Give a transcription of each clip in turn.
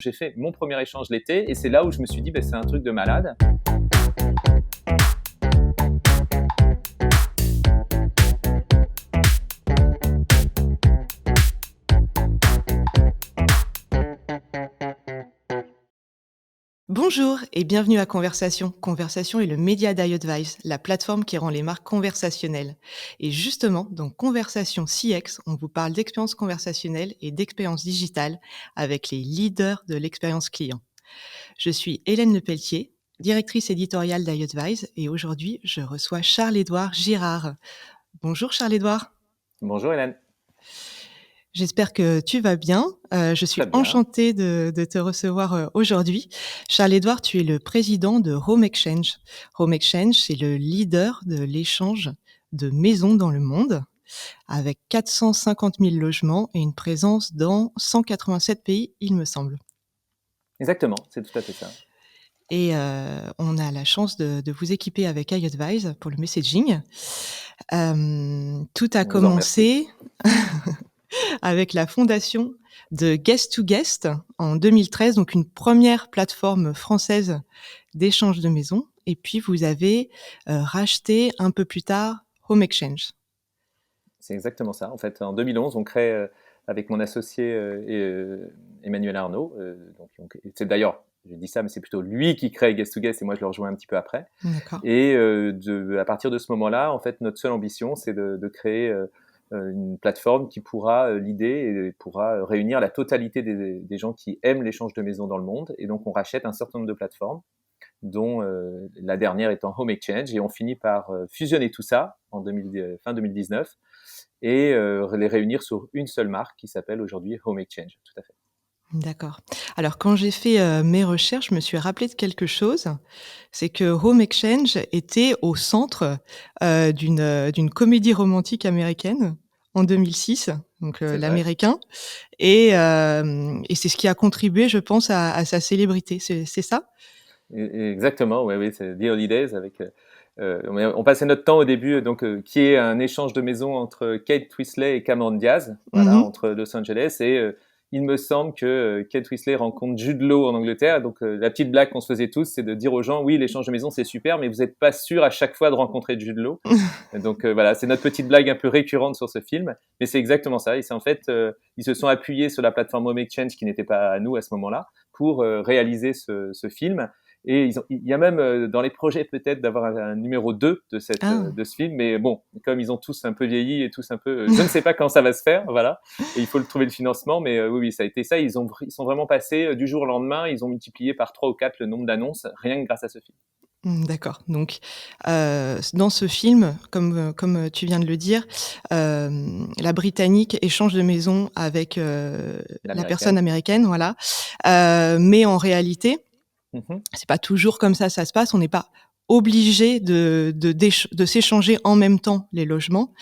J'ai fait mon premier échange l'été et c'est là où je me suis dit c'est un truc de malade. Bonjour et bienvenue à Conversation. Conversation est le média d'iAdvice, la plateforme qui rend les marques conversationnelles. Et justement, dans Conversation CX, on vous parle d'expérience conversationnelle et d'expérience digitale avec les leaders de l'expérience client. Je suis Hélène Lepelletier, directrice éditoriale d'iAdvice et aujourd'hui, je reçois Charles-Édouard Girard. Bonjour Charles-Édouard. Bonjour Hélène. J'espère que tu vas bien. Je suis Très bien. enchantée de te recevoir aujourd'hui. Charles-Édouard, tu es le président de Home Exchange. Home Exchange, c'est le leader de l'échange de maisons dans le monde, avec 450 000 logements et une présence dans 187 pays, il me semble. Exactement, c'est tout à fait ça. Et on a la chance de vous équiper avec iAdvise pour le messaging. Tout a On vous en remercie. commencé avec la fondation de Guest to Guest en 2013, donc une première plateforme française d'échange de maisons. Et puis, vous avez racheté un peu plus tard Home Exchange. C'est exactement ça. En fait, en 2011, on crée avec mon associé Emmanuel Arnaud. C'est d'ailleurs, je dis ça, mais c'est plutôt lui qui crée Guest to Guest et moi je le rejoins un petit peu après. D'accord. Et à partir de ce moment-là, en fait, notre seule ambition, c'est de créer une plateforme qui pourra l'idée et pourra réunir la totalité des gens qui aiment l'échange de maisons dans le monde. Et donc, on rachète un certain nombre de plateformes, dont la dernière étant Home Exchange, et on finit par fusionner tout ça fin 2019 et les réunir sur une seule marque qui s'appelle aujourd'hui Home Exchange. Tout à fait. D'accord. Alors, quand j'ai fait mes recherches, je me suis rappelé de quelque chose. C'est que Home Exchange était au centre d'une comédie romantique américaine en 2006, donc C'est vrai. l'américain. Et c'est ce qui a contribué, je pense, à sa célébrité. C'est ça? Exactement, oui, c'est The Holidays avec. On passait notre temps au début, qui est un échange de maison entre Kate Winslet et Cameron Diaz, voilà, Mmh. entre Los Angeles. Et il me semble que Kate Winslet rencontre Jude Law en Angleterre. Donc la petite blague qu'on se faisait tous, c'est de dire aux gens, oui, l'échange de maison c'est super, mais vous n'êtes pas sûr à chaque fois de rencontrer Jude Law. Donc voilà, c'est notre petite blague un peu récurrente sur ce film, mais c'est exactement ça. Et c'est en fait, ils se sont appuyés sur la plateforme Home Exchange qui n'était pas à nous à ce moment-là pour réaliser ce film. Et il y a même dans les projets peut-être d'avoir un numéro 2 Ah, de ce film, mais bon, comme ils ont tous un peu vieilli et tous un peu, je ne sais pas quand ça va se faire, voilà. Et il faut trouver le financement, mais oui, ça a été ça. Ils sont vraiment passés du jour au lendemain, ils ont multiplié par 3 ou 4 le nombre d'annonces, rien que grâce à ce film. d'accord. Donc, dans ce film, comme tu viens de le dire, la Britannique échange de maison avec, la personne L'américaine. américaine, voilà. Mais en réalité, Mhm. c'est pas toujours comme ça se passe. On n'est pas obligé de s'échanger en même temps les logements.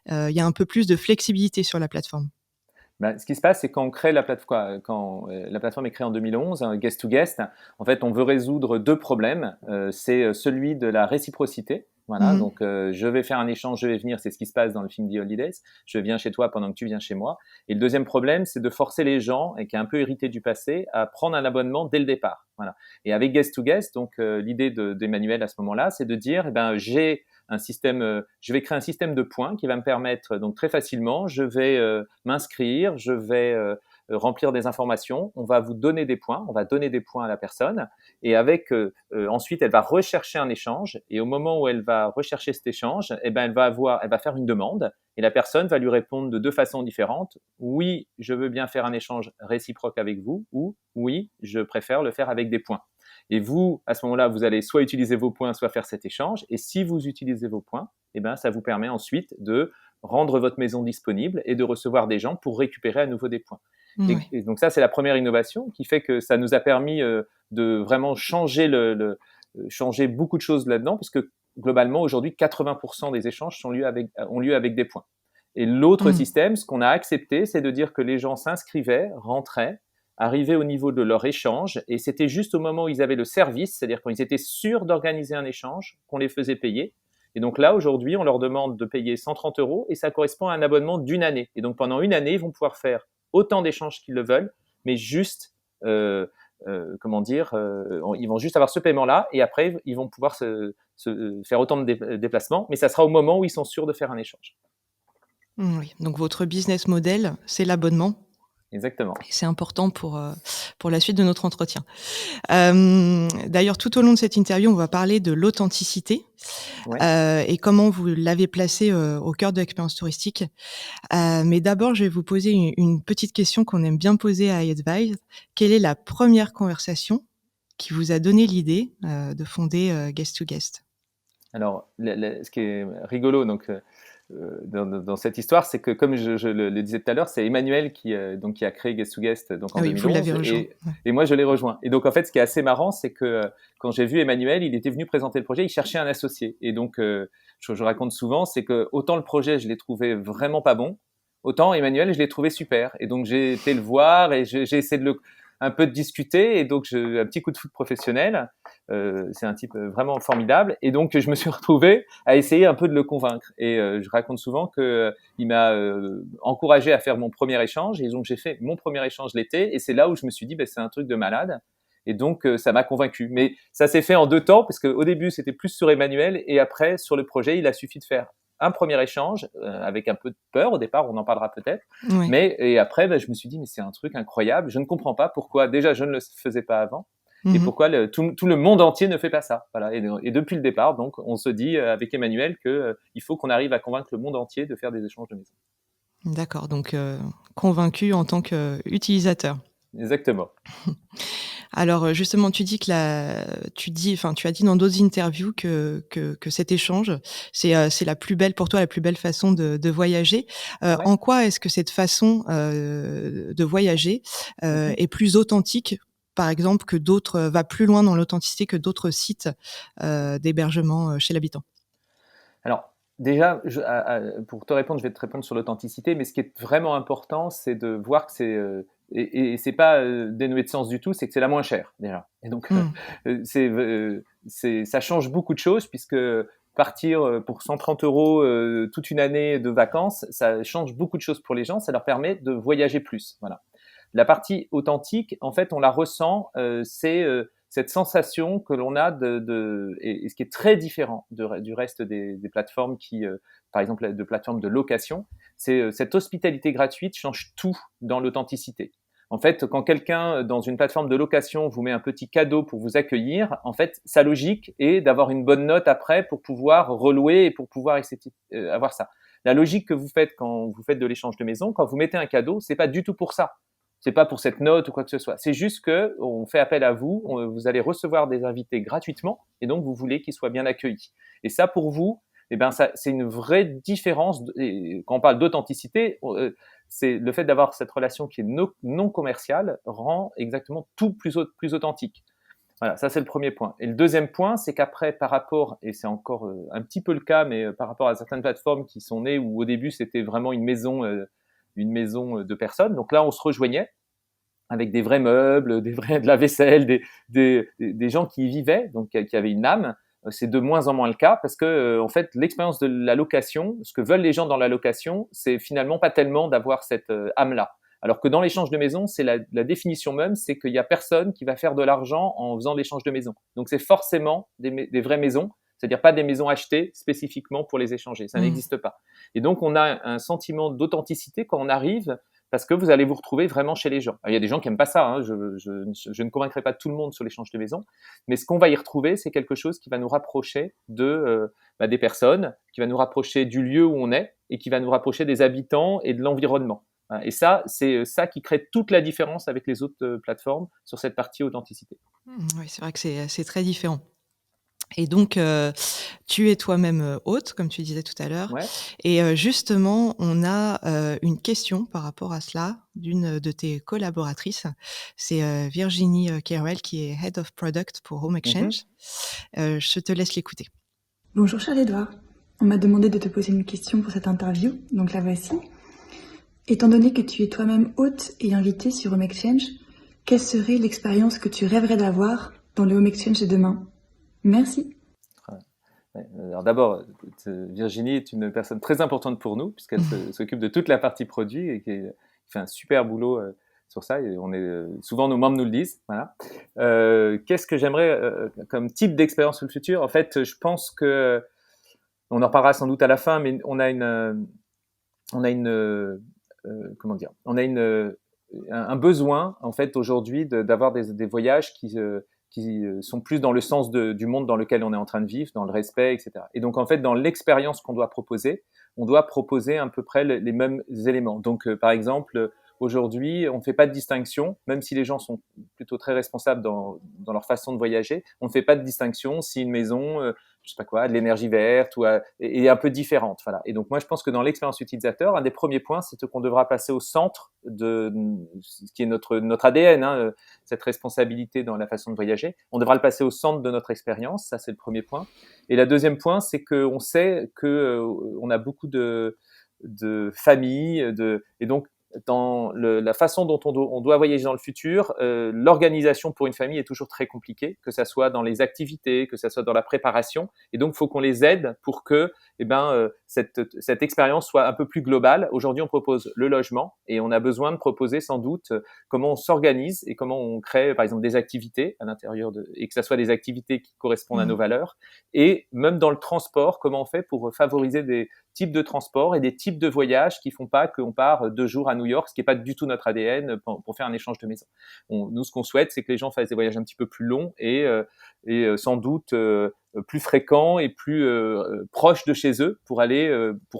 Il y a un peu plus de flexibilité sur la plateforme. Ce qui se passe, c'est quand on crée quand la plateforme est créée en 2011, Guest to Guest, en fait, on veut résoudre deux problèmes. C'est celui de la réciprocité. Voilà, Mmh. donc je vais faire un échange, je vais venir, c'est ce qui se passe dans le film The Holidays. Je viens chez toi pendant que tu viens chez moi. Et le deuxième problème, c'est de forcer les gens, et qui est un peu hérité du passé, à prendre un abonnement dès le départ. Voilà. Et avec Guest to Guest, donc l'idée d'Emmanuel à ce moment-là, c'est de dire, je vais créer un système de points qui va me permettre donc très facilement, je vais m'inscrire, je vais remplir des informations, on va vous donner des points, on va donner des points à la personne, et ensuite elle va rechercher un échange, et au moment où elle va rechercher cet échange, elle va faire une demande, et la personne va lui répondre de deux façons différentes. Oui, je veux bien faire un échange réciproque avec vous, ou oui, je préfère le faire avec des points. Et vous, à ce moment-là, vous allez soit utiliser vos points, soit faire cet échange. Et si vous utilisez vos points, ça vous permet ensuite de rendre votre maison disponible et de recevoir des gens pour récupérer à nouveau des points. Ouais. Et donc ça, c'est la première innovation qui fait que ça nous a permis de vraiment changer beaucoup de choses là-dedans, puisque globalement, aujourd'hui, 80% des échanges ont lieu avec des points. Et l'autre Mmh. système, ce qu'on a accepté, c'est de dire que les gens s'inscrivaient, rentraient, arrivaient au niveau de leur échange, et c'était juste au moment où ils avaient le service, c'est-à-dire quand ils étaient sûrs d'organiser un échange, qu'on les faisait payer. Et donc là, aujourd'hui, on leur demande de payer 130 euros, et ça correspond à un abonnement d'une année. Et donc pendant une année, ils vont pouvoir faire autant d'échanges qu'ils le veulent, mais juste ils vont juste avoir ce paiement-là et après, ils vont pouvoir faire autant de déplacements, mais ça sera au moment où ils sont sûrs de faire un échange. Oui, donc votre business model, c'est l'abonnement Exactement. et c'est important pour la suite de notre entretien. D'ailleurs, tout au long de cette interview, on va parler de l'authenticité, Ouais. et comment vous l'avez placée, au cœur de l'expérience touristique. Mais d'abord, je vais vous poser une petite question qu'on aime bien poser à iAdvice. Quelle est la première conversation qui vous a donné l'idée, de fonder, Guest to Guest? Alors, ce qui est rigolo dans cette histoire, c'est que comme je le disais tout à l'heure, c'est Emmanuel qui a créé Guest to Guest donc en Ah oui, vous l'avez 2011 rejoint. Ouais. et moi je l'ai rejoint. Et donc en fait, ce qui est assez marrant, c'est que quand j'ai vu Emmanuel, il était venu présenter le projet, il cherchait un associé. Et donc je raconte souvent, c'est que autant le projet je l'ai trouvé vraiment pas bon, autant Emmanuel je l'ai trouvé super. Et donc j'ai été le voir et j'ai essayé de un peu de discuter et donc un petit coup de foot professionnel. C'est un type vraiment formidable et donc je me suis retrouvé à essayer un peu de le convaincre. Et je raconte souvent que il m'a encouragé à faire mon premier échange et donc j'ai fait mon premier échange l'été et c'est là où je me suis dit c'est un truc de malade. Et donc ça m'a convaincu. Mais ça s'est fait en 2 temps parce qu'au début c'était plus sur Emmanuel et après sur le projet il a suffi de faire un premier échange avec un peu de peur au départ, on en parlera peut-être. Ouais. Mais et après je me suis dit mais c'est un truc incroyable. Je ne comprends pas pourquoi déjà je ne le faisais pas avant et Mmh. pourquoi tout le monde entier ne fait pas ça. Voilà. Et depuis le départ, donc, on se dit avec Emmanuel que il faut qu'on arrive à convaincre le monde entier de faire des échanges de maison. D'accord, donc convaincu en tant qu'utilisateur. Exactement. Alors, justement, tu as dit dans d'autres interviews que cet échange, c'est la plus belle pour toi, la plus belle façon de voyager. Ouais. En quoi est-ce que cette façon, de voyager, Mhm. est plus authentique, par exemple, que d'autres, va plus loin dans l'authenticité que d'autres sites, d'hébergement, chez l'habitant? Alors, déjà, pour te répondre, je vais te répondre sur l'authenticité, mais ce qui est vraiment important, c'est de voir que et c'est pas dénué de sens du tout, c'est que c'est la moins chère déjà. Et donc, Mmh. ça change beaucoup de choses puisque partir pour 130 euros toute une année de vacances, ça change beaucoup de choses pour les gens. Ça leur permet de voyager plus. Voilà. La partie authentique, en fait, on la ressent, c'est cette sensation que l'on a et ce qui est très différent du reste des plateformes par exemple, de plateformes de location, c'est cette hospitalité gratuite change tout dans l'authenticité. En fait, quand quelqu'un dans une plateforme de location vous met un petit cadeau pour vous accueillir, en fait, sa logique est d'avoir une bonne note après pour pouvoir relouer et pour pouvoir avoir ça. La logique que vous faites quand vous faites de l'échange de maison, quand vous mettez un cadeau, c'est pas du tout pour ça. C'est pas pour cette note ou quoi que ce soit. C'est juste que on fait appel à vous. Vous allez recevoir des invités gratuitement et donc vous voulez qu'ils soient bien accueillis. Et ça, pour vous, eh ben ça, c'est une vraie différence. Et quand on parle d'authenticité, c'est le fait d'avoir cette relation qui est non commerciale rend exactement tout plus authentique. Voilà, ça c'est le premier point. Et le deuxième point, c'est qu'après, par rapport, et c'est encore un petit peu le cas, mais par rapport à certaines plateformes qui sont nées où au début c'était vraiment une maison de personnes. Donc là, on se rejoignait avec des vrais meubles, de la vaisselle, des gens qui y vivaient, donc qui avaient une âme. C'est de moins en moins le cas parce que, en fait, l'expérience de la location, ce que veulent les gens dans la location, c'est finalement pas tellement d'avoir cette âme-là. Alors que dans l'échange de maison, c'est la définition même, c'est qu'il y a personne qui va faire de l'argent en faisant l'échange de maison. Donc c'est forcément des vraies maisons, c'est-à-dire pas des maisons achetées spécifiquement pour les échanger. Ça Mmh. n'existe pas. Et donc on a un sentiment d'authenticité quand on arrive parce que vous allez vous retrouver vraiment chez les gens. Alors, il y a des gens qui n'aiment pas ça, hein, je ne convaincrai pas tout le monde sur l'échange de maison, mais ce qu'on va y retrouver, c'est quelque chose qui va nous rapprocher des personnes, qui va nous rapprocher du lieu où on est, et qui va nous rapprocher des habitants et de l'environnement. Voilà. Et ça, c'est ça qui crée toute la différence avec les autres plateformes sur cette partie authenticité. Mmh, oui, c'est vrai que c'est très différent. Et donc, tu es toi-même, hôte, comme tu disais tout à l'heure Ouais. et justement, on a, une question par rapport à cela d'une de tes collaboratrices. C'est, Virginie, Carrel qui est Head of Product pour Home Mhm. Exchange. Je te laisse l'écouter. Bonjour Charles-Édouard, on m'a demandé de te poser une question pour cette interview, donc la voici. Étant donné que tu es toi-même hôte et invité sur Home Exchange, quelle serait l'expérience que tu rêverais d'avoir dans le Home Exchange de demain? Merci. Ouais. Alors d'abord, Virginie est une personne très importante pour nous puisqu'elle s'occupe de toute la partie produit et qui fait un super boulot sur ça, et souvent nos membres nous le disent. Voilà. Qu'est-ce que j'aimerais comme type d'expérience sur le futur? En fait, je pense que on en reparlera sans doute à la fin, mais comment dire, on a un besoin en fait aujourd'hui d'avoir des voyages qui sont plus dans le sens du monde dans lequel on est en train de vivre, dans le respect, etc. Et donc en fait, dans l'expérience qu'on doit proposer, on doit proposer à peu près les mêmes éléments. Donc par exemple, aujourd'hui, on ne fait pas de distinction, même si les gens sont plutôt très responsables dans leur façon de voyager, on ne fait pas de distinction si une maison, je sais pas quoi, de l'énergie verte est un peu différente. Voilà. Et donc moi, je pense que dans l'expérience utilisateur, un des premiers points, c'est qu'on devra passer au centre de ce qui est notre ADN, hein, cette responsabilité dans la façon de voyager. On devra le passer au centre de notre expérience, ça c'est le premier point. Et le deuxième point, c'est qu'on sait qu'on a beaucoup de familles, et donc dans la façon dont on doit voyager dans le futur, l'organisation pour une famille est toujours très compliquée, que ça soit dans les activités, que ça soit dans la préparation. Et donc, il faut qu'on les aide pour que cette expérience soit un peu plus globale. Aujourd'hui, on propose le logement et on a besoin de proposer sans doute comment on s'organise et comment on crée, par exemple, des activités à l'intérieur et que ça soit des activités qui correspondent à nos valeurs. Et même dans le transport, comment on fait pour favoriser des types de transport et des types de voyages qui font pas qu'on part 2 jours à New York, ce qui est pas du tout notre ADN pour faire un échange de maison. Nous, ce qu'on souhaite, c'est que les gens fassent des voyages un petit peu plus longs et sans doute plus fréquents et plus proches de chez eux pour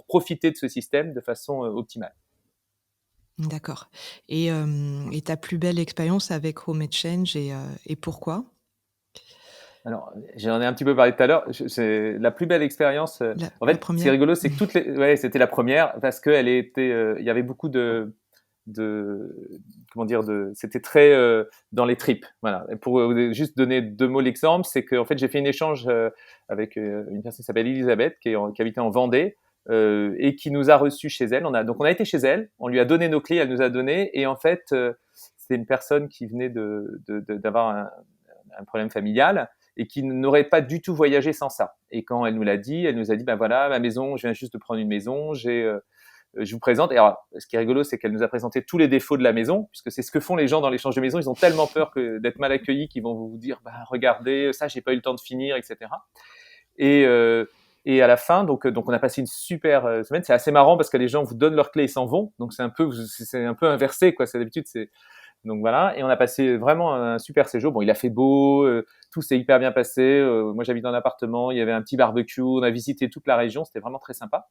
profiter de ce système de façon optimale. D'accord. Et ta plus belle expérience avec Home Exchange et pourquoi? Alors, j'en ai un petit peu parlé tout à l'heure. C'est la plus belle expérience. En La fait, ce qui est 1re? rigolo, c'est que ouais, c'était la première parce qu'elle était, il y avait beaucoup comment dire, c'était très dans les tripes. Voilà. Et pour juste donner 2 mots l'exemple, c'est qu'en fait, j'ai fait un échange avec une personne qui s'appelle Elisabeth, qui habitait en Vendée. Et qui nous a reçus chez elle. Donc on a été chez elle, on lui a donné nos clés, elle nous a donné, et en fait, c'était une personne qui venait d'avoir un problème familial et qui n'aurait pas du tout voyagé sans ça. Et quand elle nous a dit, ben voilà, ma maison, je viens juste de prendre une maison, je vous présente. Et alors, ce qui est rigolo, c'est qu'elle nous a présenté tous les défauts de la maison, puisque c'est ce que font les gens dans l'échange de maison. Ils ont tellement peur d'être mal accueillis qu'ils vont vous dire, bah, regardez, ça, j'ai pas eu le temps de finir, etc. Et à la fin, donc on a passé une super semaine. C'est assez marrant parce que les gens vous donnent leurs clés et s'en vont. Donc c'est un peu inversé, quoi. C'est d'habitude, donc voilà. Et on a passé vraiment un super séjour. Bon, il a fait beau, tout s'est hyper bien passé. Moi, j'habite dans un appartement. Il y avait un petit barbecue. On a visité toute la région. C'était vraiment très sympa.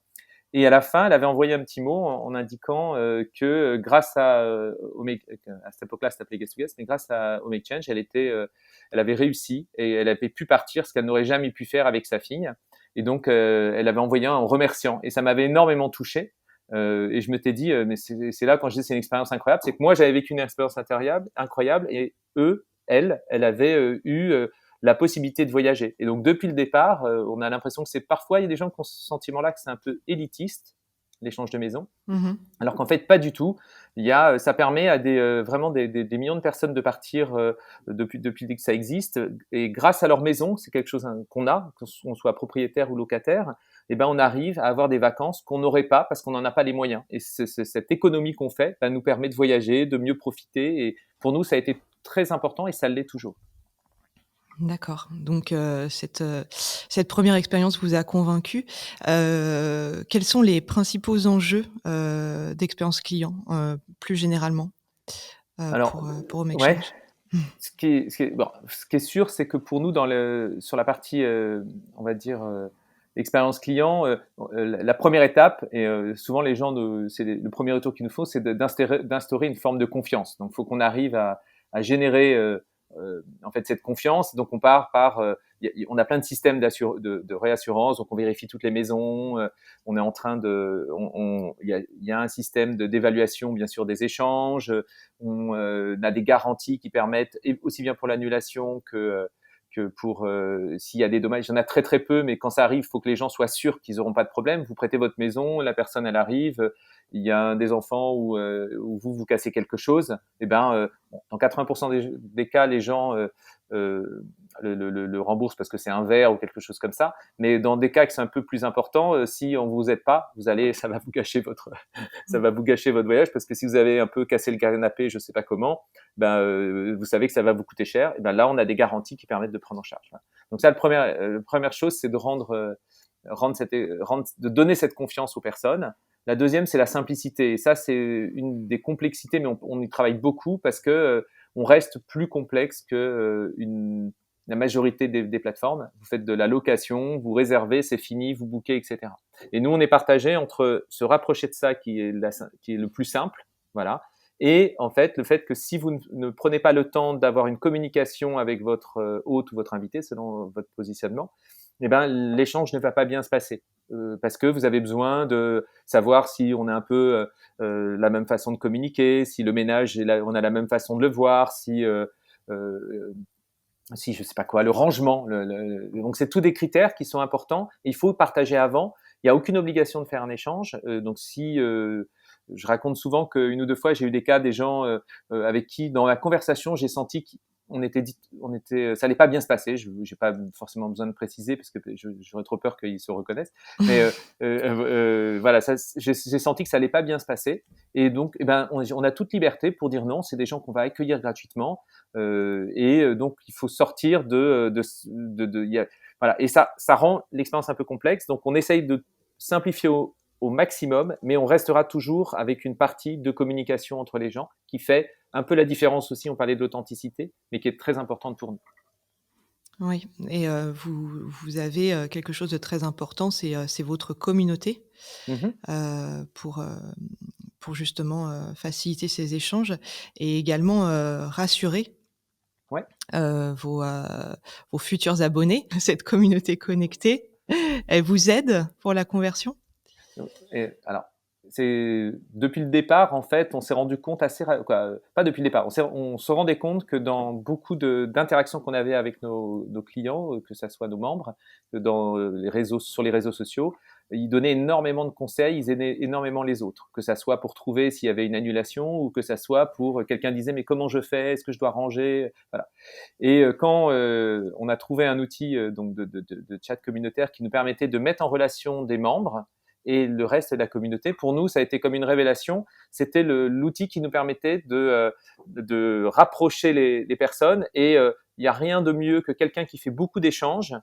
Et à la fin, elle avait envoyé un petit mot en indiquant que grâce à cette époque-là, ça s'appelait Guest to Guest, mais grâce à Home Exchange, elle avait réussi et elle avait pu partir, ce qu'elle n'aurait jamais pu faire avec sa fille. Et donc, elle avait envoyé un en remerciant. Et ça m'avait énormément touché. Et je m'étais dit, mais c'est là quand je dis c'est une expérience incroyable, c'est que moi j'avais vécu une expérience incroyable, et elle avait eu la possibilité de voyager. Et donc depuis le départ, on a l'impression que parfois il y a des gens qui ont ce sentiment-là que c'est un peu élitiste, l'échange de maison, alors qu'en fait pas du tout. Ça permet à vraiment des millions de personnes de partir depuis que ça existe, et grâce à leur maison, c'est quelque chose qu'on soit propriétaire ou locataire, et ben on arrive à avoir des vacances qu'on n'aurait pas parce qu'on n'en a pas les moyens. Et cette économie qu'on fait nous permet de voyager, de mieux profiter. Et pour nous, ça a été très important et ça l'est toujours. D'accord. Donc cette première expérience vous a convaincu. Quels sont les principaux enjeux, d'expérience client, plus généralement, Alors, pour Home ouais, Exchange? ce qui est sûr, c'est que pour nous, sur la partie, on va dire, expérience client, la première étape, et souvent les gens, c'est le premier retour qu'il nous faut, c'est d'instaurer une forme de confiance. Donc, il faut qu'on arrive à générer en fait cette confiance. Donc, on part par, on a plein de systèmes de réassurance. Donc, on vérifie toutes les maisons. On est en train il y a un système d'évaluation, bien sûr, des échanges. On a des garanties qui permettent, aussi bien pour l'annulation que pour s'il y a des dommages. Il y en a très très peu, mais quand ça arrive, il faut que les gens soient sûrs qu'ils n'auront pas de problème. Vous prêtez votre maison, la personne elle arrive, il y a un des enfants où vous cassez quelque chose, et ben dans 80% des cas, les gens le rembourse parce que c'est un verre ou quelque chose comme ça. Mais dans des cas qui sont un peu plus importants, si on vous aide pas, ça va vous gâcher ça va vous gâcher votre voyage, parce que si vous avez un peu cassé le canapé, je sais pas comment, vous savez que ça va vous coûter cher. Et là, on a des garanties qui permettent de prendre en charge. Voilà. Donc ça, la première chose, c'est de donner cette confiance aux personnes. La deuxième, c'est la simplicité. Et ça, c'est une des complexités, mais on y travaille beaucoup parce que on reste plus complexe que la majorité des plateformes. Vous faites de la location, vous réservez, c'est fini, vous bookez, etc. Et nous, on est partagé entre se rapprocher de ça qui est le plus simple, voilà, et en fait, le fait que si vous ne prenez pas le temps d'avoir une communication avec votre hôte ou votre invité, selon votre positionnement, l'échange ne va pas bien se passer. Parce que vous avez besoin de savoir si on a un peu la même façon de communiquer, si le ménage, on a la même façon de le voir, si je sais pas quoi, le rangement. Donc, c'est tous des critères qui sont importants. Et il faut partager avant. Il n'y a aucune obligation de faire un échange. Donc, je raconte souvent qu'une ou deux fois, j'ai eu des cas des gens avec qui, dans la conversation, j'ai senti ça allait pas bien se passer. J'ai pas forcément besoin de préciser parce que j'aurais trop peur qu'ils se reconnaissent. Mais voilà, j'ai senti que ça allait pas bien se passer. Et donc, on a toute liberté pour dire non. C'est des gens qu'on va accueillir gratuitement. Donc, il faut sortir voilà. Et ça rend l'expérience un peu complexe. Donc, on essaye de simplifier au maximum, mais on restera toujours avec une partie de communication entre les gens qui fait un peu la différence aussi. On parlait de l'authenticité, mais qui est très importante pour nous. Oui, et vous avez quelque chose de très important, c'est votre communauté, pour justement faciliter ces échanges et également rassurer Ouais. vos futurs abonnés. Cette communauté connectée, elle vous aide pour la conversion? Et alors, c'est depuis le départ, en fait, on s'est rendu compte pas depuis le départ, on se rendait compte que dans beaucoup d'interactions qu'on avait avec nos clients, que ça soit nos membres, sur les réseaux sociaux, ils donnaient énormément de conseils, ils aidaient énormément les autres, que ça soit pour trouver s'il y avait une annulation ou que ça soit pour quelqu'un disait mais comment je fais, est-ce que je dois ranger, voilà. Et quand on a trouvé un outil donc de chat communautaire qui nous permettait de mettre en relation des membres et le reste de la communauté, pour nous, ça a été comme une révélation. C'était l'outil qui nous permettait de rapprocher les personnes. Et il n'y a rien de mieux que quelqu'un qui fait beaucoup d'échanges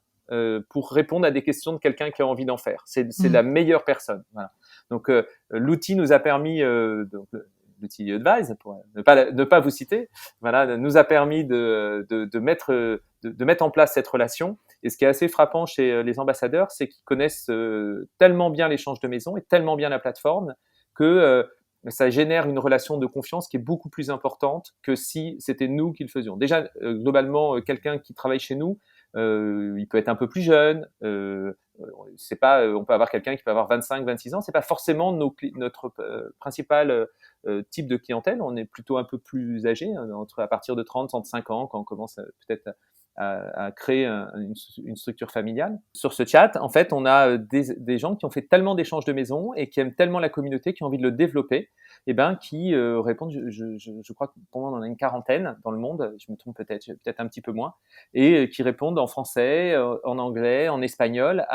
pour répondre à des questions de quelqu'un qui a envie d'en faire. C'est la meilleure personne. Voilà. Donc, l'outil nous a permis, l'outil Advise, pour ne pas vous citer, voilà, nous a permis de mettre en place cette relation. Et ce qui est assez frappant chez les ambassadeurs, c'est qu'ils connaissent tellement bien l'échange de maison et tellement bien la plateforme que ça génère une relation de confiance qui est beaucoup plus importante que si c'était nous qui le faisions. Déjà, globalement, quelqu'un qui travaille chez nous, il peut être un peu plus jeune. On peut avoir quelqu'un qui peut avoir 25, 26 ans. C'est pas forcément notre principal type de clientèle. On est plutôt un peu plus âgé, à partir de 30, 35 ans, quand on commence peut-être à créer une structure familiale. Sur ce chat, en fait, on a des gens qui ont fait tellement d'échanges de maisons et qui aiment tellement la communauté, qui ont envie de le développer, qui répondent, je crois que pour moi, on en a une quarantaine dans le monde, je me trompe peut-être un petit peu moins, et qui répondent en français, en anglais, en espagnol,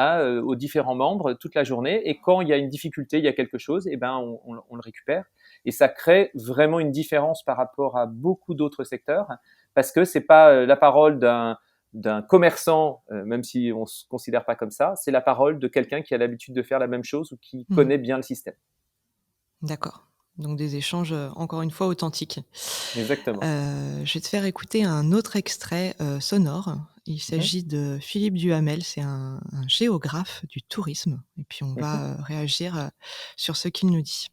aux différents membres toute la journée. Et quand il y a une difficulté, il y a quelque chose, on le récupère. Et ça crée vraiment une différence par rapport à beaucoup d'autres secteurs, parce que c'est pas la parole d'un commerçant, même si on se considère pas comme ça, c'est la parole de quelqu'un qui a l'habitude de faire la même chose ou qui connaît bien le système. D'accord. Donc des échanges, encore une fois, authentiques. Exactement. Je vais te faire écouter un autre extrait sonore. Il s'agit de Philippe Duhamel, c'est un géographe du tourisme. Et puis on va réagir sur ce qu'il nous dit.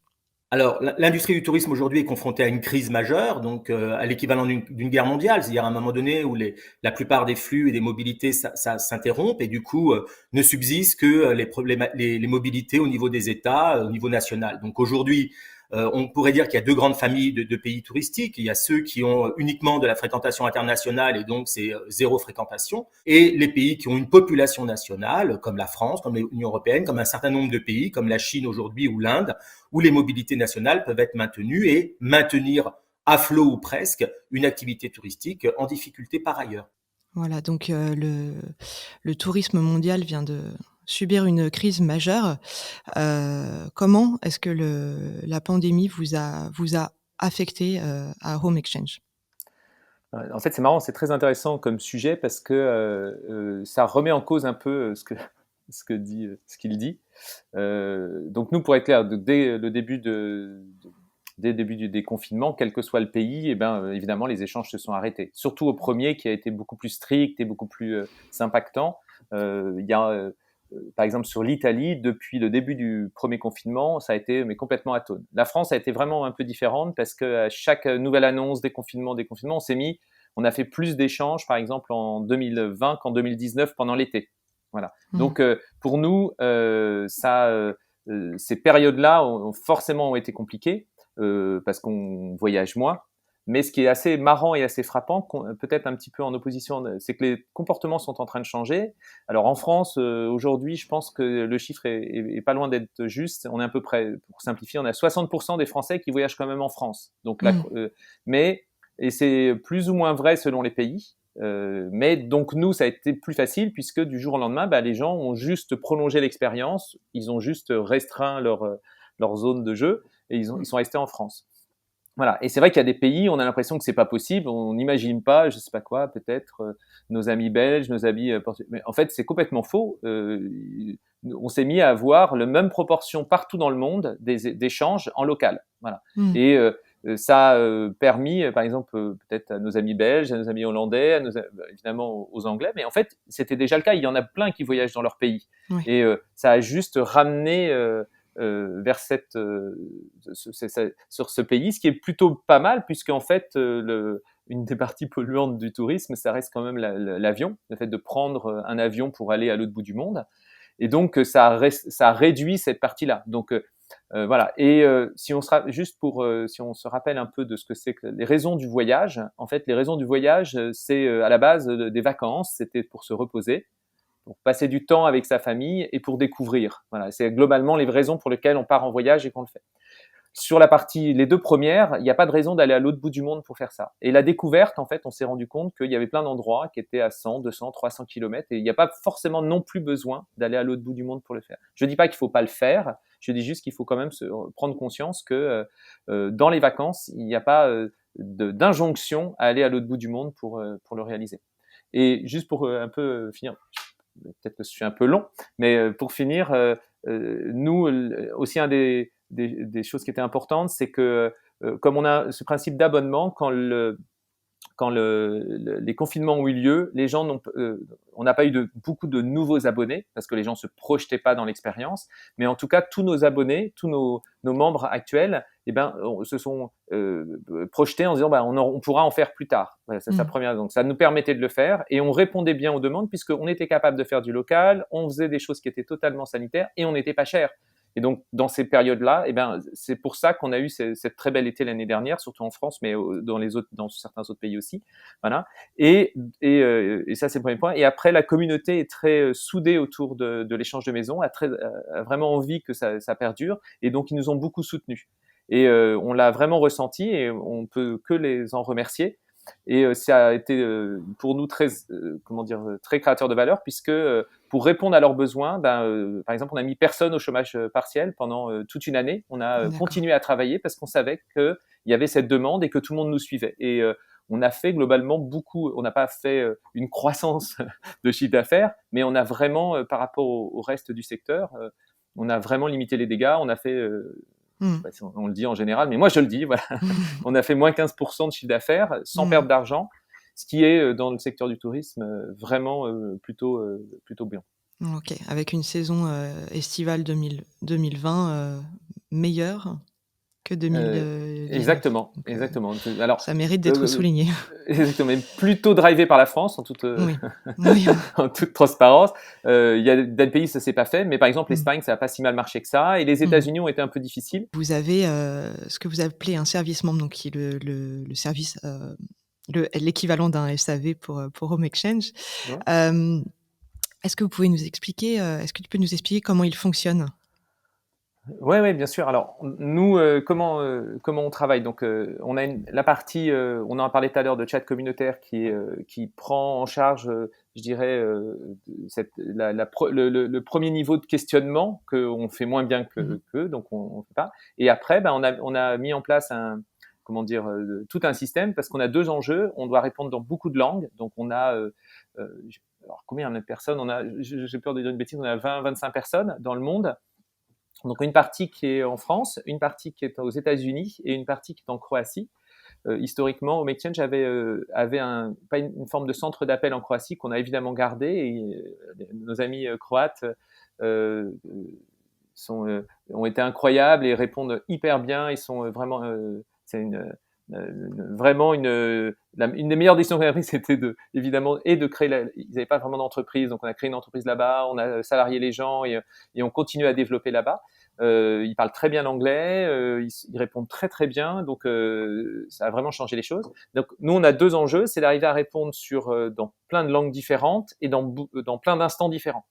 Alors, l'industrie du tourisme aujourd'hui est confrontée à une crise majeure, donc à l'équivalent d'une guerre mondiale, c'est-à-dire à un moment donné où la plupart des flux et des mobilités ça s'interrompent et du coup ne subsistent que les mobilités au niveau des États, au niveau national. Donc aujourd'hui, on pourrait dire qu'il y a deux grandes familles de pays touristiques. Il y a ceux qui ont uniquement de la fréquentation internationale et donc c'est zéro fréquentation. Et les pays qui ont une population nationale, comme la France, comme l'Union européenne, comme un certain nombre de pays, comme la Chine aujourd'hui ou l'Inde, où les mobilités nationales peuvent être maintenues et maintenir à flot ou presque une activité touristique en difficulté par ailleurs. Voilà, donc le tourisme mondial vient de subir une crise majeure. Comment est-ce que la pandémie vous a affecté, à Home Exchange? En fait, c'est marrant, c'est très intéressant comme sujet parce que ça remet en cause un peu ce qu'il dit. Donc nous, pour être clair, dès le début dès le début du déconfinement, quel que soit le pays, évidemment, les échanges se sont arrêtés. Surtout au premier, qui a été beaucoup plus strict et beaucoup plus impactant. Il y a, par exemple, sur l'Italie, depuis le début du premier confinement, ça a été complètement atone. La France a été vraiment un peu différente parce qu'à chaque nouvelle annonce, déconfinement, on a fait plus d'échanges, par exemple, en 2020 qu'en 2019 pendant l'été. Voilà. Donc, pour nous, ces périodes-là forcément ont été compliquées parce qu'on voyage moins. Mais ce qui est assez marrant et assez frappant, peut-être un petit peu en opposition, c'est que les comportements sont en train de changer. Alors en France, aujourd'hui, je pense que le chiffre est pas loin d'être juste. On est à peu près, pour simplifier, on a 60% des Français qui voyagent quand même en France. Donc là, et c'est plus ou moins vrai selon les pays. Mais donc nous, ça a été plus facile puisque du jour au lendemain, les gens ont juste prolongé l'expérience, ils ont juste restreint leur zone de jeu et ils sont restés en France. Voilà. Et c'est vrai qu'il y a des pays, on a l'impression que c'est pas possible, on n'imagine pas, je sais pas quoi, peut-être nos amis belges, nos amis portugais. Mais en fait, c'est complètement faux. On s'est mis à avoir la même proportion partout dans le monde d'échanges en local. Voilà. Et ça a permis, par exemple, peut-être à nos amis belges, à nos amis hollandais, évidemment aux Anglais, mais en fait, c'était déjà le cas. Il y en a plein qui voyagent dans leur pays. Oui. Et ça a juste ramené vers sur ce pays, ce qui est plutôt pas mal, puisque en fait, une des parties polluantes du tourisme, ça reste quand même l'avion, le fait de prendre un avion pour aller à l'autre bout du monde. Et donc, ça réduit cette partie-là. Donc, voilà. Et si on se rappelle un peu de ce que c'est que les raisons du voyage, en fait, les raisons du voyage, c'est à la base des vacances, c'était pour se reposer, pour passer du temps avec sa famille et pour découvrir. Voilà, c'est globalement les raisons pour lesquelles on part en voyage et qu'on le fait. Sur les deux premières, il n'y a pas de raison d'aller à l'autre bout du monde pour faire ça. Et la découverte, en fait, on s'est rendu compte qu'il y avait plein d'endroits qui étaient à 100, 200, 300 kilomètres et il n'y a pas forcément non plus besoin d'aller à l'autre bout du monde pour le faire. Je ne dis pas qu'il ne faut pas le faire, je dis juste qu'il faut quand même prendre conscience que dans les vacances, il n'y a pas d'injonction à aller à l'autre bout du monde pour le réaliser. Et juste pour un peu finir, peut-être que je suis un peu long, mais pour finir, nous, aussi un des choses qui étaient importantes, c'est que comme on a ce principe d'abonnement, quand les confinements ont eu lieu, les gens on n'a pas eu beaucoup de nouveaux abonnés parce que les gens se projetaient pas dans l'expérience. Mais en tout cas, tous nos abonnés, tous nos membres actuels, se sont projetés en disant on pourra en faire plus tard. Voilà, c'est sa première. Donc ça nous permettait de le faire et on répondait bien aux demandes puisqu'on était capable de faire du local, on faisait des choses qui étaient totalement sanitaires et on n'était pas cher. Et donc, dans ces périodes-là, c'est pour ça qu'on a eu cette très belle été l'année dernière, surtout en France, mais dans certains autres pays aussi. Voilà. Et ça, c'est le premier point. Et après, la communauté est très soudée autour de l'échange de maisons, a vraiment envie que ça perdure. Et donc, ils nous ont beaucoup soutenus. Et on l'a vraiment ressenti et on peut que les en remercier. Et ça a été pour nous très créateur de valeur puisque pour répondre à leurs besoins, par exemple, on a mis personne au chômage partiel pendant toute une année. On a continué à travailler parce qu'on savait qu'il y avait cette demande et que tout le monde nous suivait. Et on a fait globalement beaucoup. On n'a pas fait une croissance de chiffre d'affaires, mais on a vraiment, par rapport au reste du secteur, on a vraiment limité les dégâts. On a fait on le dit en général, mais moi je le dis, voilà. On a fait moins 15% de chiffre d'affaires sans perdre d'argent, ce qui est dans le secteur du tourisme vraiment plutôt bien. Ok, avec une saison estivale 2020 meilleure que 2019. Exactement, Donc, exactement. Alors, ça mérite d'être souligné. Exactement, plutôt drivé par la France en toute, Oui. en toute transparence. Il y a des pays ça s'est pas fait, mais par exemple l'Espagne ça a pas si mal marché que ça, et les États-Unis ont été un peu difficiles. Vous avez ce que vous appelez un service membre, donc qui est le service, l'équivalent d'un SAV pour Home Exchange. Ouais. Est-ce que tu peux nous expliquer comment il fonctionne ? Ouais, ouais, bien sûr. Alors, nous, comment on travaille? Donc, on a la partie, on en a parlé tout à l'heure de chat communautaire qui prend en charge, je dirais, le premier niveau de questionnement qu'on fait moins bien Mmh. qu'eux, donc on fait pas. Et après, ben, on a mis en place comment dire, tout un système parce qu'on a deux enjeux. On doit répondre dans beaucoup de langues. Donc, on a, alors combien on a de personnes? J'ai peur de dire une bêtise, on a 20-25 personnes dans le monde. Donc une partie qui est en France, une partie qui est aux États-Unis et une partie qui est en Croatie. Historiquement, Omexchange avait pas une forme de centre d'appel en Croatie qu'on a évidemment gardé et nos amis croates euh, sont, ont été incroyables et répondent hyper bien. Ils sont vraiment, c'est vraiment une des meilleures décisions qu'on a prises, c'était évidemment, et de créer, ils n'avaient pas vraiment d'entreprise, donc on a créé une entreprise là-bas, on a salarié les gens et on continue à développer là-bas. Ils parlent très bien l'anglais, ils répondent très très bien, donc ça a vraiment changé les choses. Donc nous, on a deux enjeux, c'est d'arriver à répondre dans plein de langues différentes et dans plein d'instants différents.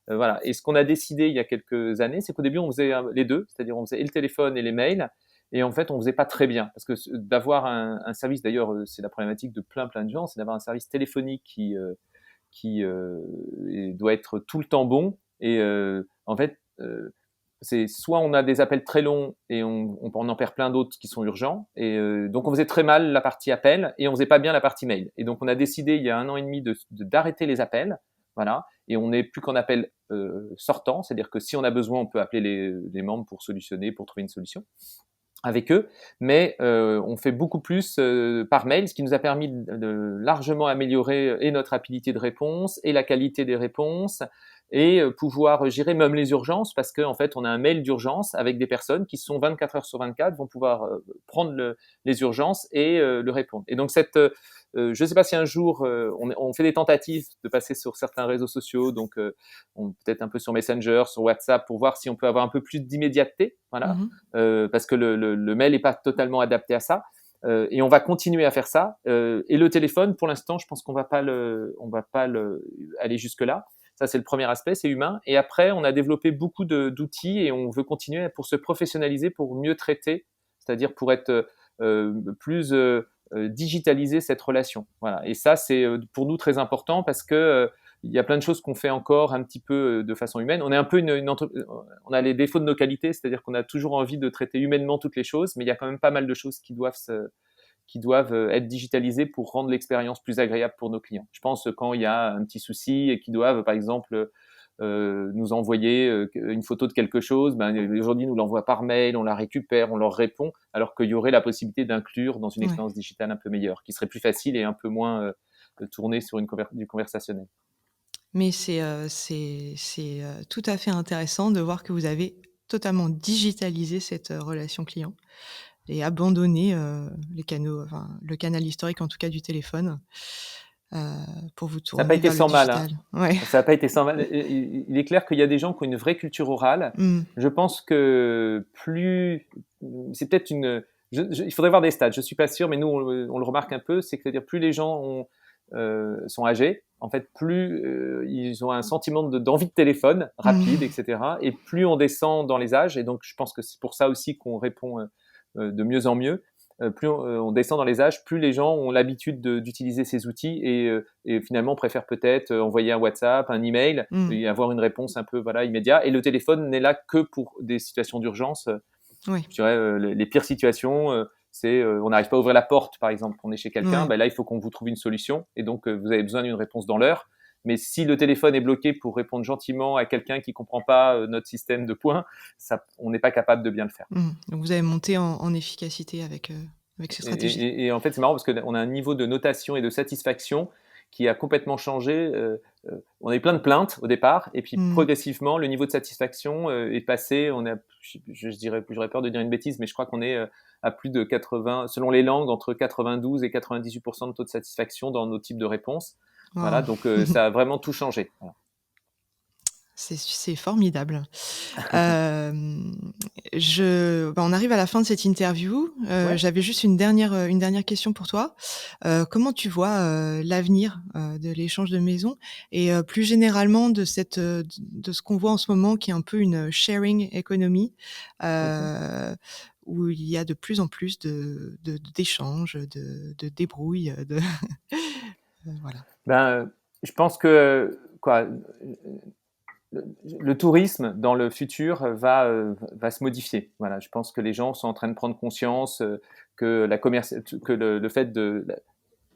Voilà. Et ce qu'on a décidé il y a quelques années, c'est qu'au début, on faisait les deux, c'est-à-dire on faisait et le téléphone et les mails, et en fait, on faisait pas très bien, parce que d'avoir un service, d'ailleurs, c'est la problématique de plein de gens, c'est d'avoir un service téléphonique qui doit être tout le temps bon, et en fait, c'est soit on a des appels très longs et on en perd plein d'autres qui sont urgents, et donc on faisait très mal la partie appel et on faisait pas bien la partie mail. Et donc on a décidé il y a 1 an et demi d'arrêter les appels, voilà, et on n'est plus qu'en appel sortant, c'est-à-dire que si on a besoin, on peut appeler les membres pour solutionner, pour trouver une solution avec eux, mais on fait beaucoup plus par mail, ce qui nous a permis de largement améliorer et notre rapidité de réponse et la qualité des réponses et pouvoir gérer même les urgences parce qu'en fait, on a un mail d'urgence avec des personnes qui sont 24 heures sur 24 vont pouvoir prendre les urgences et le répondre. Et donc je ne sais pas si un jour on fait des tentatives de passer sur certains réseaux sociaux, donc peut-être un peu sur Messenger, sur WhatsApp, pour voir si on peut avoir un peu plus d'immédiateté, voilà, Mmh. parce que le mail n'est pas totalement adapté à ça. Et on va continuer à faire ça. Et le téléphone, pour l'instant, je pense qu'on va pas aller jusque là. Ça, c'est le premier aspect, c'est humain. Et après, on a développé beaucoup d'outils et on veut continuer pour se professionnaliser, pour mieux traiter, c'est-à-dire pour être plus digitaliser cette relation. Voilà. Et ça, c'est pour nous très important parce que il y a plein de choses qu'on fait encore un petit peu de façon humaine. On est un peu on a les défauts de nos qualités, c'est-à-dire qu'on a toujours envie de traiter humainement toutes les choses, mais il y a quand même pas mal de choses qui doivent être digitalisées pour rendre l'expérience plus agréable pour nos clients. Je pense quand il y a un petit souci et qu'ils doivent, par exemple, nous envoyer une photo de quelque chose, aujourd'hui, nous l'envoient par mail, on la récupère, on leur répond, alors qu'il y aurait la possibilité d'inclure dans une Ouais. expérience digitale un peu meilleure, qui serait plus facile et un peu moins tournée sur du conversationnel. Mais tout à fait intéressant de voir que vous avez totalement digitalisé cette, relation client et abandonné, les canaux enfin, le canal historique, en tout cas du téléphone, heu, pour vous Ça n'a pas tourner été vers le sans mal, hein. digital. Ouais. Ça n'a pas été sans mal. Il est clair qu'il y a des gens qui ont une vraie culture orale. Mmh. Je pense que c'est peut-être il faudrait voir des stats. Je suis pas sûr, mais nous on le remarque un peu. C'est-à-dire plus les gens sont âgés, en fait, plus ils ont un sentiment d'envie de téléphone rapide, Mmh. etc. Et plus on descend dans les âges. Et donc je pense que c'est pour ça aussi qu'on répond de mieux en mieux. Plus on descend dans les âges, plus les gens ont l'habitude d'utiliser ces outils et finalement préfèrent peut-être envoyer un WhatsApp, un email Mmh. et avoir une réponse un peu voilà immédiate. Et le téléphone n'est là que pour des situations d'urgence. Ouais. Je dirais les pires situations, c'est on n'arrive pas à ouvrir la porte, par exemple, on est chez quelqu'un, Ouais. ben là il faut qu'on vous trouve une solution et donc vous avez besoin d'une réponse dans l'heure. Mais si le téléphone est bloqué pour répondre gentiment à quelqu'un qui comprend pas notre système de points, on n'est pas capable de bien le faire. Mmh. Donc vous avez monté en efficacité avec ces Et, stratégies. en fait, c'est marrant parce qu'on a un niveau de notation et de satisfaction qui a complètement changé. On a eu plein de plaintes au départ, et puis Mmh. progressivement, le niveau de satisfaction est passé. J'aurais peur de dire une bêtise, mais je crois qu'on est à plus de 80, selon les langues, entre 92 et 98% de taux de satisfaction dans nos types de réponses. Voilà, Waouh. donc ça a vraiment tout changé. Voilà. C'est formidable. On arrive à la fin de cette interview. Ouais. J'avais juste une dernière question pour toi. Comment tu vois, l'avenir, de l'échange de maisons et plus généralement de ce qu'on voit en ce moment qui est un peu une sharing economy, Mmh. où il y a de plus en plus d'échanges, de débrouilles, voilà. Ben, je pense que, quoi, le tourisme dans le futur va se modifier. Voilà, je pense que les gens sont en train de prendre conscience que que le fait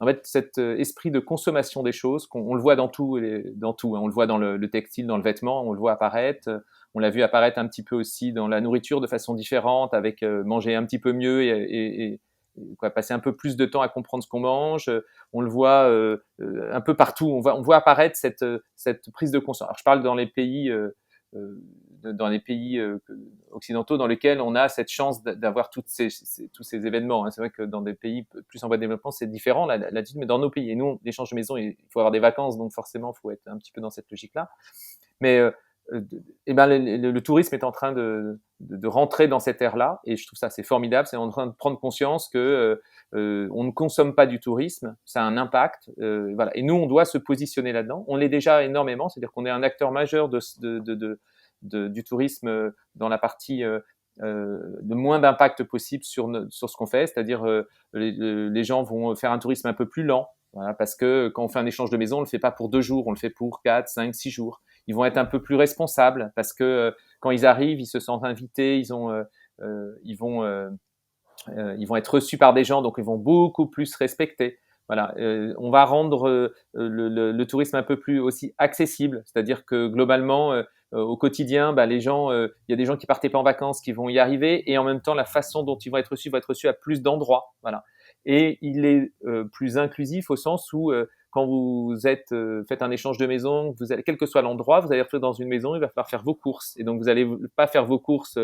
en fait, cet esprit de consommation des choses, on le voit dans tout, hein. On le voit dans le textile, dans le vêtement, on le voit apparaître. On l'a vu apparaître un petit peu aussi dans la nourriture de façon différente, avec manger un petit peu mieux et quoi, passer un peu plus de temps à comprendre ce qu'on mange. On le voit un peu partout. On voit apparaître cette prise de conscience. Alors, je parle euh, dans les pays occidentaux dans lesquels on a cette chance d'avoir tous ces événements, hein. C'est vrai que dans des pays plus en voie de développement, c'est différent là-dessus, mais dans nos pays, et nous, l'échange de maison, il faut avoir des vacances, donc forcément, il faut être un petit peu dans cette logique-là. Mais eh ben, le tourisme est en train de rentrer dans cette ère-là, et je trouve ça c'est formidable. C'est en train de prendre conscience que on ne consomme pas du tourisme, ça a un impact, voilà. Et nous, on doit se positionner là-dedans. On l'est déjà énormément, c'est-à-dire qu'on est un acteur majeur du tourisme dans la partie de moins d'impact possible sur ce qu'on fait, c'est-à-dire les gens vont faire un tourisme un peu plus lent. Voilà, parce que quand on fait un échange de maison, on ne le fait pas pour 2 jours, on le fait pour 4, 5, 6 jours. Ils vont être un peu plus responsables parce que quand ils arrivent, ils se sentent invités, ils vont être reçus par des gens, donc ils vont beaucoup plus respecter. Voilà, on va rendre le tourisme un peu plus aussi accessible, c'est-à-dire que globalement, au quotidien, bah, les gens, il y a des gens qui partaient pas en vacances, qui vont y arriver, et en même temps, la façon dont ils vont être reçus va être reçu à plus d'endroits. Voilà, et il est plus inclusif au sens où quand faites un échange de maison, vous allez, quel que soit l'endroit, vous allez retrouver dans une maison, il va falloir faire vos courses, et donc vous allez pas faire vos courses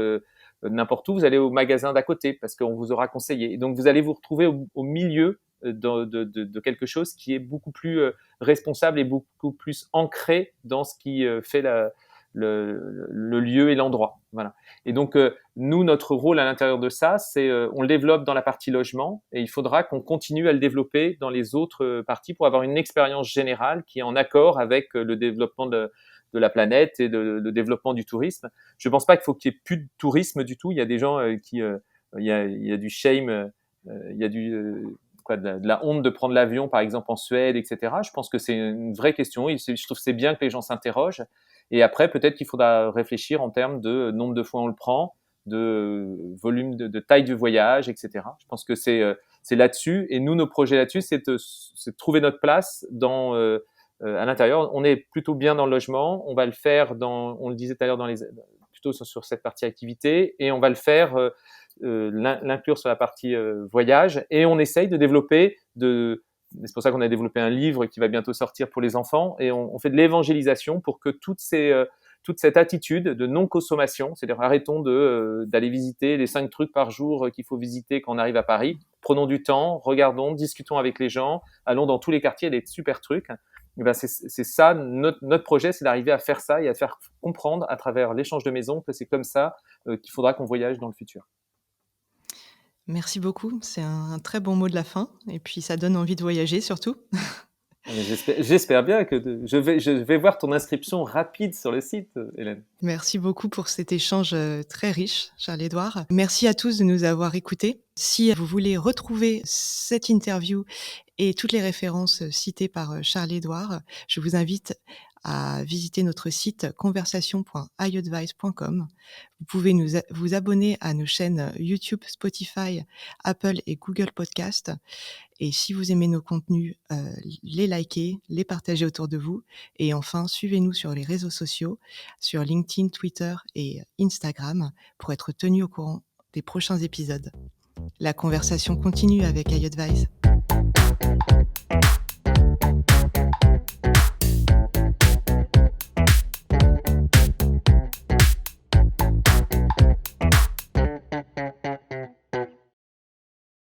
n'importe où, vous allez au magasin d'à côté parce qu'on vous aura conseillé. Et donc vous allez vous retrouver au milieu de quelque chose qui est beaucoup plus responsable et beaucoup plus ancré dans ce qui fait le lieu et l'endroit. Voilà. Et donc nous, notre rôle à l'intérieur de ça, c'est on le développe dans la partie logement, et il faudra qu'on continue à le développer dans les autres parties pour avoir une expérience générale qui est en accord avec le développement de la planète et le développement du tourisme. Je ne pense pas qu'il faut qu'il y ait plus de tourisme du tout. Il y a des gens il y a du shame, il y a de la honte de prendre l'avion, par exemple en Suède, etc. Je pense que c'est une vraie question. Je trouve que c'est bien que les gens s'interrogent. Et après, peut-être qu'il faudra réfléchir en termes de nombre de fois on le prend, de volume, de taille du voyage, etc. Je pense que c'est là-dessus. Et nous, nos projets là-dessus, c'est de trouver notre place à l'intérieur. On est plutôt bien dans le logement. On va le faire on le disait tout à l'heure, plutôt sur cette partie activité, et on va le faire, l'inclure sur la partie voyage. Et on essaye de développer c'est pour ça qu'on a développé un livre qui va bientôt sortir pour les enfants, et on fait de l'évangélisation pour que toute cette attitude de non-consommation, c'est-à-dire arrêtons d'aller visiter les 5 trucs par jour qu'il faut visiter quand on arrive à Paris. Prenons du temps, regardons, discutons avec les gens, allons dans tous les quartiers, il y a des super trucs. Et ben c'est ça, notre projet, c'est d'arriver à faire ça et à faire comprendre à travers l'échange de maisons que c'est comme ça qu'il faudra qu'on voyage dans le futur. Merci beaucoup, c'est un très bon mot de la fin et puis ça donne envie de voyager surtout. J'espère bien que je vais voir ton inscription rapide sur le site, Hélène. Merci beaucoup pour cet échange, très riche, Charles-Édouard. Merci à tous de nous avoir écoutés. Si vous voulez retrouver cette interview et toutes les références citées par Charles-Édouard, je vous invite à visiter notre site conversation.iadvice.com. Vous pouvez vous abonner à nos chaînes YouTube, Spotify, Apple et Google Podcast. Et si vous aimez nos contenus, les liker, les partager autour de vous. Et enfin, suivez-nous sur les réseaux sociaux, sur LinkedIn, Twitter et Instagram, pour être tenu au courant des prochains épisodes. La conversation continue avec iAdvice.